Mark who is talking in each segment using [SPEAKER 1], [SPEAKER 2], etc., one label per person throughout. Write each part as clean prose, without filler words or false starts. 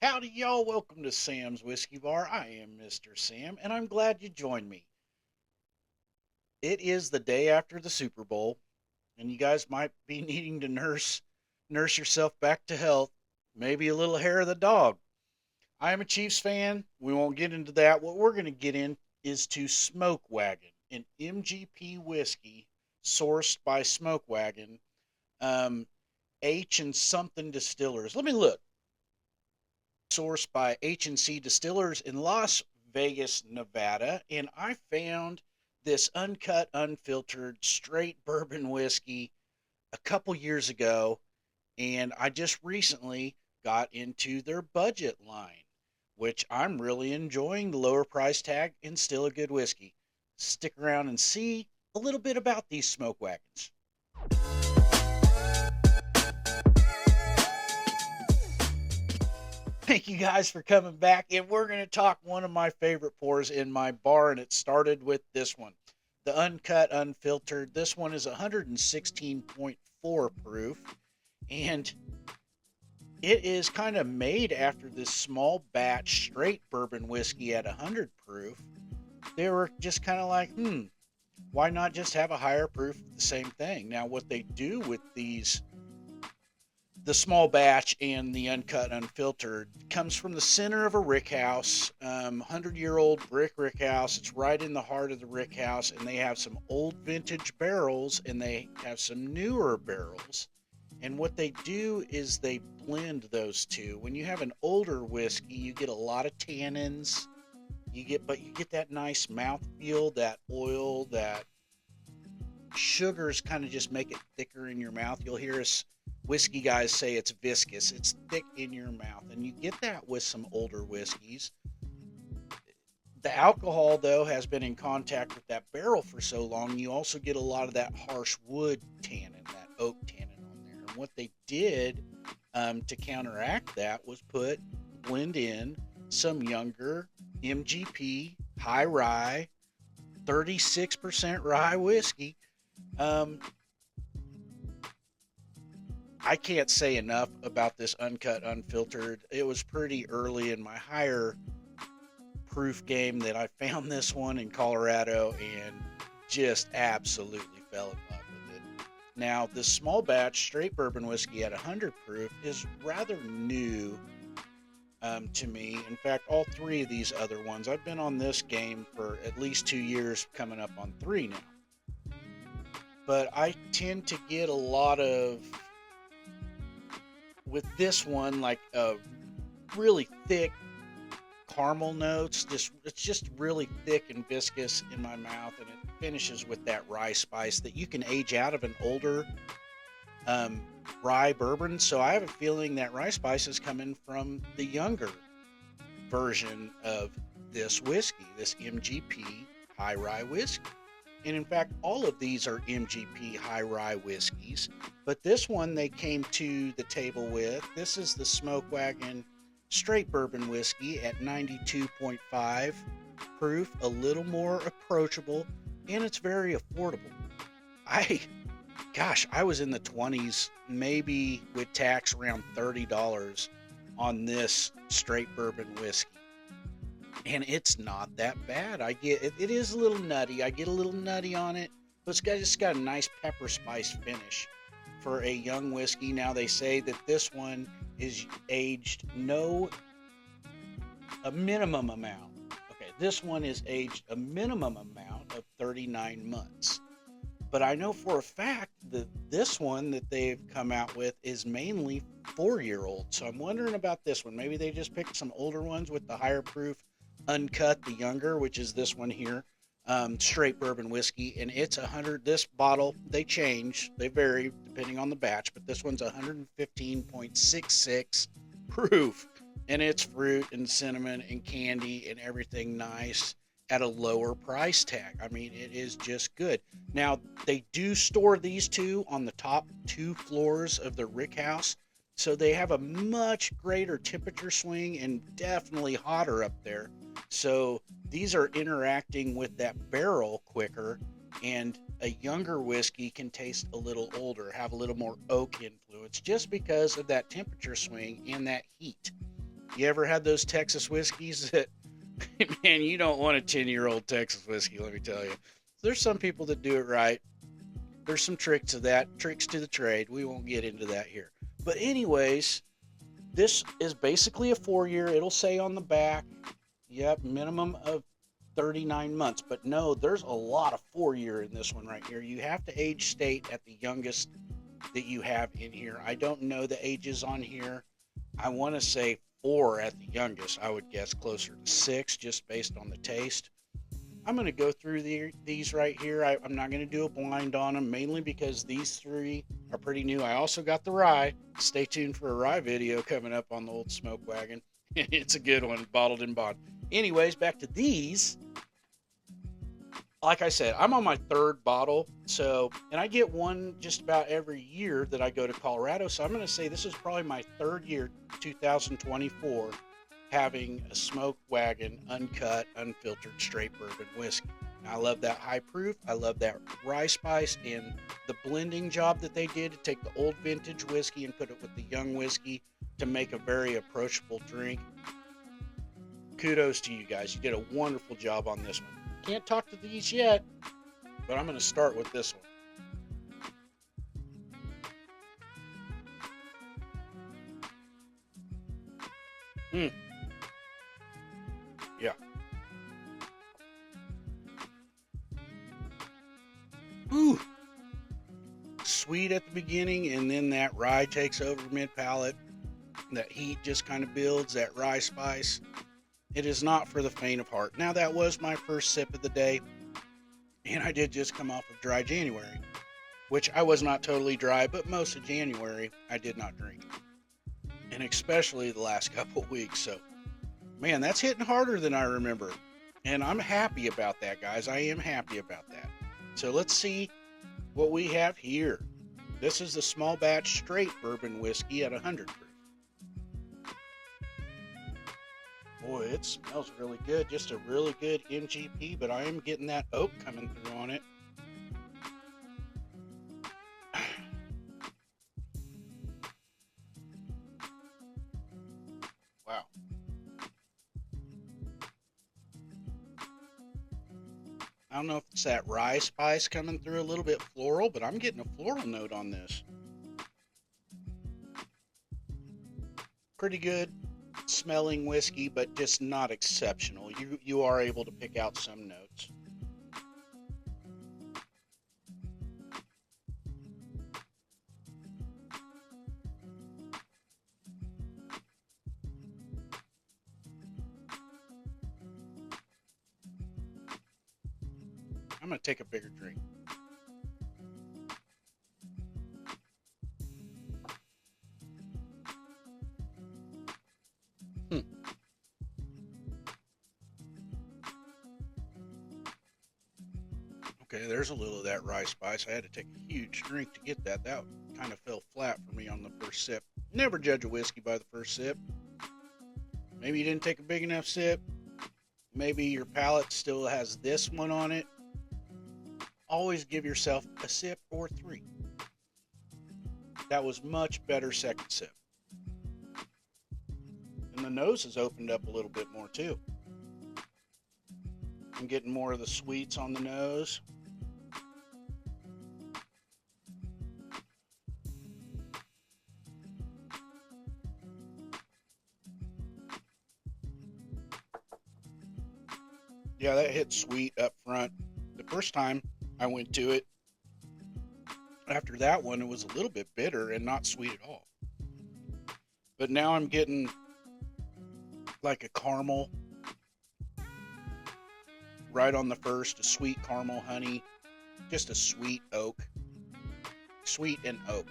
[SPEAKER 1] Howdy, y'all. Welcome to Sam's Whiskey Bar. I am Mr. Sam, and I'm glad you joined me. It is the day after the Super Bowl, and you guys might be needing to nurse yourself back to health, maybe a little hair of the dog. I am a Chiefs fan. We won't get into that. What we're going to get in is to Smoke Wagon, an MGP whiskey sourced by Smoke Wagon, um, H and something distillers. Let me look. Sourced by H&C Distillers in Las Vegas, Nevada, and I found this uncut, unfiltered, straight bourbon whiskey a couple years ago, and I just recently got into their budget line, which I'm really enjoying the lower price tag and still a good whiskey. Stick around and see a little bit about these smoke wagons. Thank you guys for coming back, and we're going to talk one of my favorite pours in my bar, and it started with this one, the Uncut Unfiltered. This one is 116.4 proof, and it is kind of made after this small batch straight bourbon whiskey at 100 proof. They were just kind of like, why not just have a higher proof of the same thing? Now, what they do with the small batch and the uncut unfiltered comes from the center of a rick house, 100-year-old brick rick house. It's right in the heart of the rick house, and they have some old vintage barrels and they have some newer barrels. And what they do is they blend those two. When you have an older whiskey, you get a lot of tannins. But you get that nice mouthfeel, that oil, that sugars kind of just make it thicker in your mouth. You'll hear us whiskey guys say it's viscous. It's thick in your mouth, and you get that with some older whiskeys. The alcohol, though, has been in contact with that barrel for so long, you also get a lot of that harsh wood tannin, that oak tannin on there. And what they did to counteract that was blend in some younger MGP high rye, 36% rye whiskey. I can't say enough about this uncut unfiltered. It was pretty early in my higher proof game that I found this one in Colorado and just absolutely fell in love with it. Now, this small batch straight bourbon whiskey at 100 proof is rather new to me. In fact, all three of these other ones, I've been on this game for at least 2 years, coming up on 3 now. But I tend to get a lot of, with this one, like a really thick caramel notes. It's just really thick and viscous in my mouth, and it finishes with that rye spice that you can age out of an older rye bourbon. So I have a feeling that rye spice is coming from the younger version of this whiskey, this MGP high rye whiskey. And in fact, all of these are MGP high rye whiskeys, but this one they came to the table with. This is the Smoke Wagon straight bourbon whiskey at 92.5 proof, a little more approachable, and it's very affordable. I was in the 20s, maybe with tax around $30 on this straight bourbon whiskey. And it's not that bad. It is a little nutty. I get a little nutty on it, but it's just got a nice pepper spice finish for a young whiskey. Now they say that this one is aged a minimum amount. Okay, this one is aged a minimum amount of 39 months. But I know for a fact that this one that they've come out with is mainly 4-year-old. So I'm wondering about this one. Maybe they just picked some older ones with the higher proof uncut, the younger, which is this one here, straight bourbon whiskey, and it's 100. This bottle, they vary depending on the batch, but this one's 115.66 proof, and it's fruit and cinnamon and candy and everything nice at a lower price tag. I mean, it is just good. Now, they do store these two on the top 2 floors of the rick house, so they have a much greater temperature swing and definitely hotter up there. So these are interacting with that barrel quicker, and a younger whiskey can taste a little older, have a little more oak influence just because of that temperature swing and that heat. You ever had those Texas whiskeys that, man, you don't want a 10-year-old Texas whiskey, let me tell you. There's some people that do it right. There's some tricks to that, tricks to the trade. We won't get into that here. But anyways, this is basically a 4-year. It'll say on the back, yep, minimum of 39 months. But no, there's a lot of 4-year in this one right here. You have to age state at the youngest that you have in here. I don't know the ages on here. I want to say 4 at the youngest. I would guess closer to 6 just based on the taste. I'm going to go through these right here. I'm not going to do a blind on them, mainly because these 3 are pretty new. I also got the rye. Stay tuned for a rye video coming up on the old smoke wagon. It's a good one, bottled in bond. Anyways, back to these. Like I said, I'm on my 3rd bottle, and I get one just about every year that I go to Colorado. So I'm going to say this is probably my 3rd year, 2024, having a smoke wagon, uncut, unfiltered, straight bourbon whiskey. I love that high proof. I love that rye spice and the blending job that they did to take the old vintage whiskey and put it with the young whiskey to make a very approachable drink. Kudos to you guys. You did a wonderful job on this one. Can't talk to these yet, but I'm going to start with this one. Yeah. Ooh. Sweet at the beginning, and then that rye takes over mid-palate. That heat just kind of builds, that rye spice. It is not for the faint of heart. Now, that was my first sip of the day, and I did just come off of dry January, which I was not totally dry, but most of January I did not drink, and especially the last couple of weeks. So, man, that's hitting harder than I remember, and I'm happy about that, guys. I am happy about that. So let's see what we have here. This is the small batch straight bourbon whiskey at 100 proof. Boy, it smells really good. Just a really good MGP, but I am getting that oak coming through on it. Wow. I don't know if it's that rye spice coming through a little bit floral, but I'm getting a floral note on this. Pretty good smelling whiskey, but just not exceptional. You are able to pick out some notes. I'm going to take a bigger drink. Okay, there's a little of that rye spice. I had to take a huge drink to get that. That kind of fell flat for me on the first sip. Never judge a whiskey by the first sip. Maybe you didn't take a big enough sip. Maybe your palate still has this one on it. Always give yourself a sip or 3. That was much better second sip. And the nose has opened up a little bit more too. I'm getting more of the sweets on the nose. Yeah, that hit sweet up front. The first time I went to it, after that one, it was a little bit bitter and not sweet at all. But now I'm getting like a caramel right on the first, a sweet caramel honey, just a sweet oak. Sweet and oak.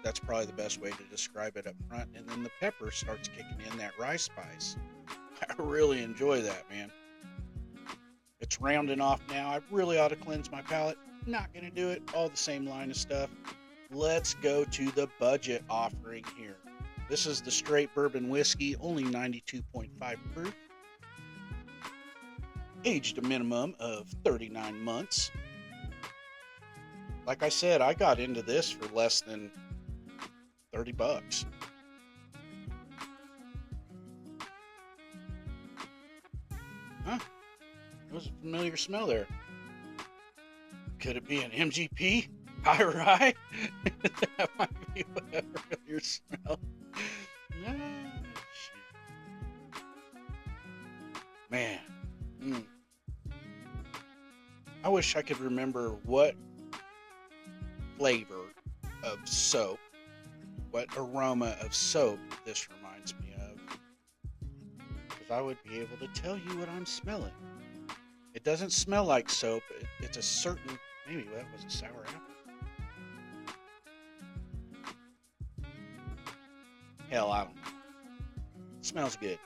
[SPEAKER 1] That's probably the best way to describe it up front. And then the pepper starts kicking in, that rye spice. I really enjoy that, man. It's rounding off now. I really ought to cleanse my palate. Not going to do it. All the same line of stuff. Let's go to the budget offering here. This is the straight bourbon whiskey, only 92.5 proof. Aged a minimum of 39 months. Like I said, I got into this for less than $30. Huh? There was a familiar smell there. Could it be an MGP? High rye? That might be a familiar smell. Ah, man. Mm. I wish I could remember what flavor of soap, what aroma of soap this reminds me of. Because I would be able to tell you what I'm smelling. It doesn't smell like soap. It's a certain, maybe that was a sour apple. Hell, I don't know. It smells good.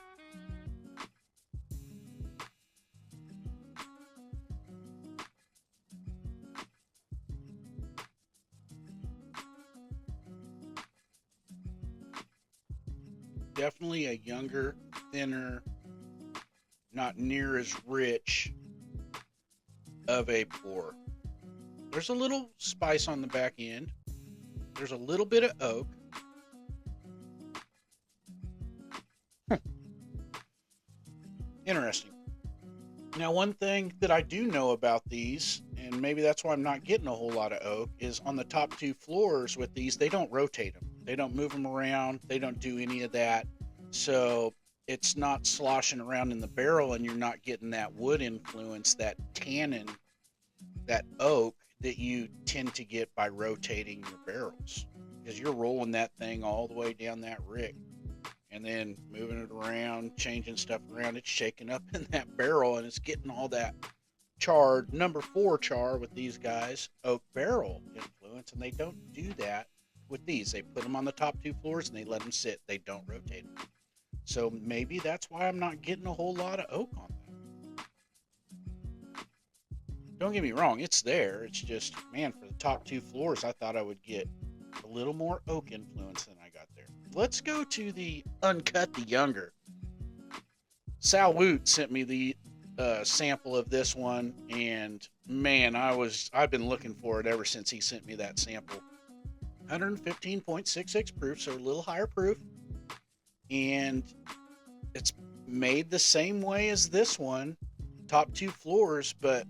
[SPEAKER 1] Definitely a younger, thinner, not near as rich of a pour. There's a little spice on the back end. There's a little bit of oak. Interesting. Now, one thing that I do know about these, and maybe that's why I'm not getting a whole lot of oak, is on the top two floors with these, they don't rotate them. They don't move them around. They don't do any of that. So it's not sloshing around in the barrel, and you're not getting that wood influence, that tannin, that oak that you tend to get by rotating your barrels. Because you're rolling that thing all the way down that rick and then moving it around, changing stuff around. It's shaking up in that barrel, and it's getting all that charred number 4 char with these guys, oak barrel influence, and they don't do that with these. They put them on the top two floors and they let them sit. They don't rotate them. So maybe that's why I'm not getting a whole lot of oak on that. Don't get me wrong, it's there. It's just, man, for the top two floors, I thought I would get a little more oak influence than I got there. Let's go to the Uncut the Younger. Sal Woot sent me the sample of this one, and man, I've been looking for it ever since he sent me that sample. 115.66 proof, so a little higher proof, and it's made the same way as this one, top two floors, but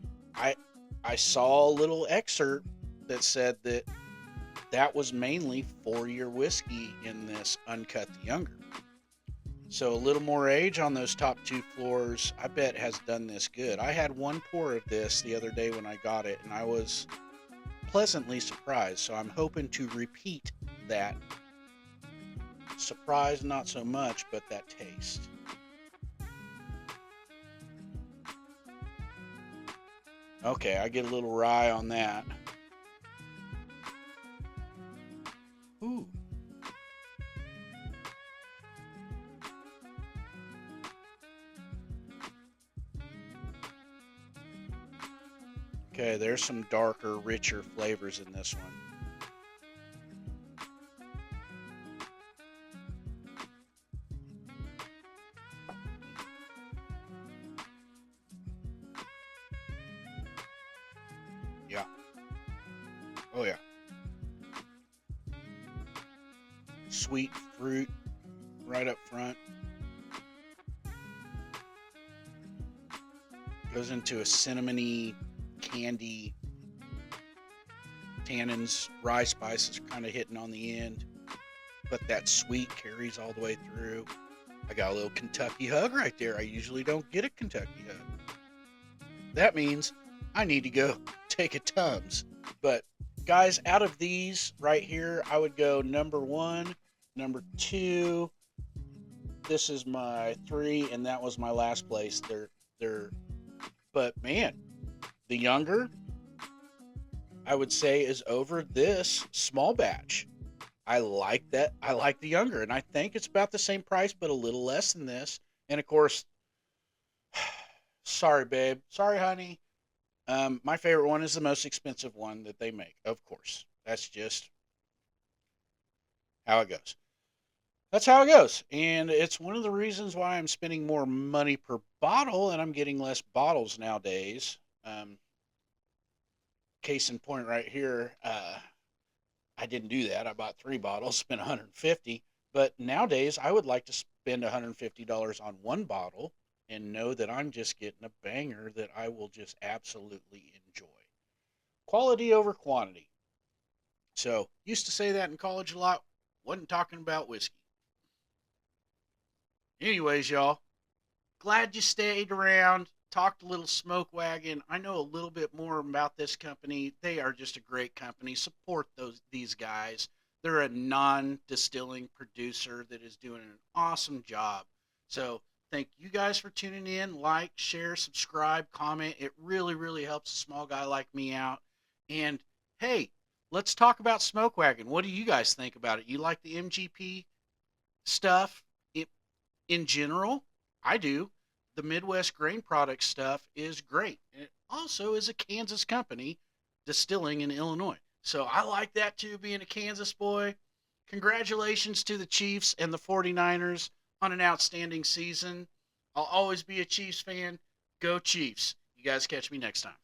[SPEAKER 1] I saw a little excerpt that said that was mainly 4-year whiskey in this Uncut the Younger. So a little more age on those top two floors, I bet has done this good. I had one pour of this the other day when I got it, and I was pleasantly surprised. So I'm hoping to repeat that. Surprise, not so much, but that taste. Okay, I get a little rye on that. Ooh. Okay, there's some darker, richer flavors in this one. Yeah. Oh, yeah. Sweet fruit right up front. Goes into a cinnamony, candy, tannins, rye spices kind of hitting on the end, but that sweet carries all the way through. I got a little Kentucky hug right there. I usually don't get a Kentucky hug. That means I need to go take a Tums. But guys, out of these right here, I would go number 1, number 2. This is my 3, and that was my last place. But man, the Younger, I would say, is over this small batch. I like that. I like the Younger, and I think it's about the same price, but a little less than this. And of course, sorry, babe. Sorry, honey. My favorite one is the most expensive one that they make. Of course, that's just how it goes. That's how it goes, and it's one of the reasons why I'm spending more money per bottle, and I'm getting less bottles nowadays. Case in point, right here. I didn't do that. I bought 3 bottles, spent 150. But nowadays, I would like to spend $150 on one bottle and know that I'm just getting a banger that I will just absolutely enjoy. Quality over quantity. So, used to say that in college a lot. Wasn't talking about whiskey. Anyways, y'all, glad you stayed around. Talked a little Smoke Wagon. I know a little bit more about this company. They are just a great company. Support these guys. They're a non-distilling producer that is doing an awesome job. So thank you guys for tuning in. Like, share, subscribe, comment. It really, really helps a small guy like me out. And hey, let's talk about Smoke Wagon. What do you guys think about it? You like the MGP stuff? In general, I do. The Midwest grain product stuff is great. And it also is a Kansas company distilling in Illinois. So I like that too, being a Kansas boy. Congratulations to the Chiefs and the 49ers on an outstanding season. I'll always be a Chiefs fan. Go Chiefs. You guys catch me next time.